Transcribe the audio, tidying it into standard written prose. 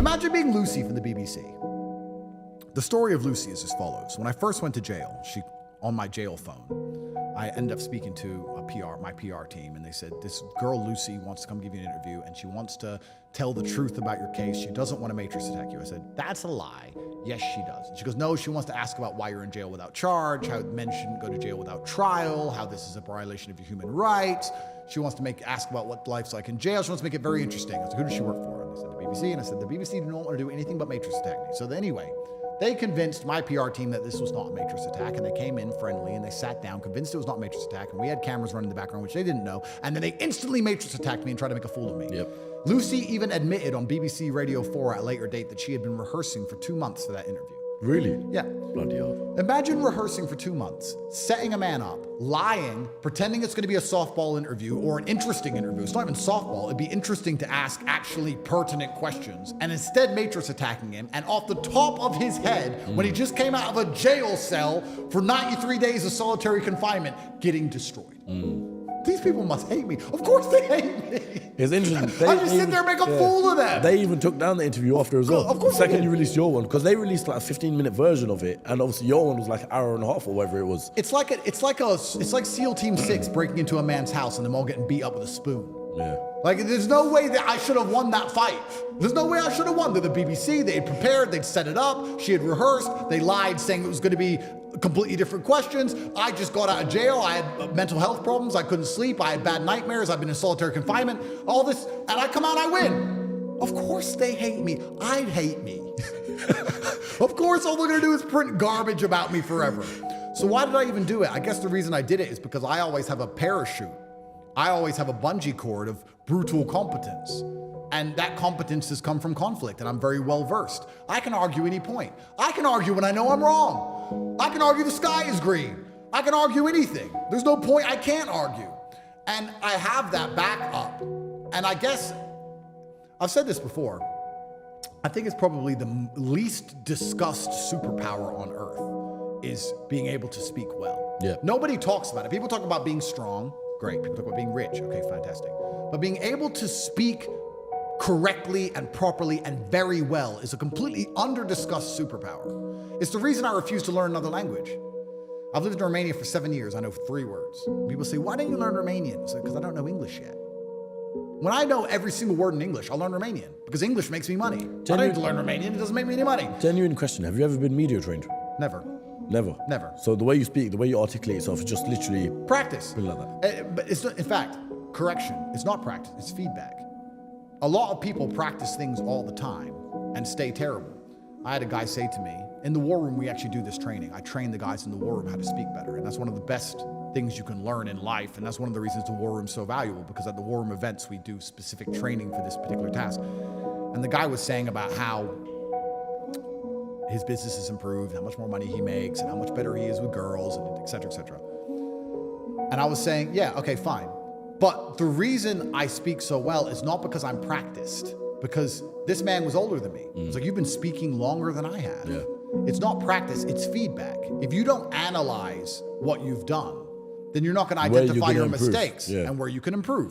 Imagine being Lucie from the BBC. The story of Lucie is as follows. When I first went to jail, on my jail phone, I ended up speaking to my PR team, and they said, this girl Lucie wants to come give you an interview, and she wants to tell the truth about your case. She doesn't want to matrix attack you. I said, that's a lie. Yes, she does. And she goes, no, she wants to ask about why you're in jail without charge, how men shouldn't go to jail without trial, how this is a violation of your human rights. She wants to ask about what life's like in jail. She wants to make it very interesting. I said, who does she work for? And they said, the BBC. And I said, the BBC do not want to do anything but matrix attack me. So anyway, they convinced my PR team that this was not a matrix attack, and they came in friendly, and they sat down, convinced it was not a matrix attack, and we had cameras running in the background, which they didn't know, and then they instantly matrix attacked me and tried to make a fool of me. Yep. Lucie even admitted on BBC Radio 4 at a later date that she had been rehearsing for 2 months for that interview. Really? Yeah. Bloody hell. Imagine rehearsing for 2 months, setting a man up, lying, pretending it's going to be a softball interview or an interesting interview. It's not even softball. It'd be interesting to ask actually pertinent questions, and instead matrix attacking him, and off the top of his head, when he just came out of a jail cell for 93 days of solitary confinement, getting destroyed. These people must hate me. Of course they hate me. It's interesting. I just sit there and make a fool of them. They even took down the interview after as well. Of course the second you released your one, because they released like a 15-minute version of it, and obviously your one was like an hour and a half or whatever it was. It's like SEAL Team 6 breaking into a man's house and them all getting beat up with a spoon. Yeah. Like, there's no way that I should have won that fight. There's no way I should have won. They're the BBC, they had prepared, they'd set it up, she had rehearsed, they lied saying it was going to be completely different questions. I just got out of jail, I had mental health problems, I couldn't sleep, I had bad nightmares, I've been in solitary confinement, all this, and I come out, I win. Of course they hate me. I'd hate me. Of course all they're going to do is print garbage about me forever. So why did I even do it? I guess the reason I did it is because I always have a parachute. I always have a bungee cord of brutal competence. And that competence has come from conflict, and I'm very well versed. I can argue any point. I can argue when I know I'm wrong. I can argue the sky is green. I can argue anything. There's no point I can't argue. And I have that backup. And I guess, I've said this before, I think it's probably the least discussed superpower on earth is being able to speak well. Yeah. Nobody talks about it. People talk about being strong. Great. People talk about being rich. Okay, fantastic. But being able to speak correctly and properly and very well is a completely under-discussed superpower. It's the reason I refuse to learn another language. I've lived in Romania for 7 years. I know 3 words. People say, why don't you learn Romanian? I say, because I don't know English yet. When I know every single word in English, I'll learn Romanian because English makes me money. I don't need to learn Romanian. It doesn't make me any money. Genuine question. Have you ever been media trained? Never. Never? Never. So the way you speak, the way you articulate yourself is just literally... Practice. Like that. But it's not, in fact, correction, it's not practice, it's feedback. A lot of people practice things all the time and stay terrible. I had a guy say to me, in the war room, we actually do this training. I train the guys in the war room how to speak better. And that's one of the best things you can learn in life. And that's one of the reasons the war room is so valuable, because at the war room events, we do specific training for this particular task. And the guy was saying about how his business has improved, how much more money he makes, and how much better he is with girls, and et cetera, et cetera. And I was saying, yeah, okay, fine. But the reason I speak so well is not because I'm practiced, because this man was older than me. It's like, you've been speaking longer than I have. Yeah. It's not practice, it's feedback. If you don't analyze what you've done, then you're not going to identify your mistakes and where you can improve.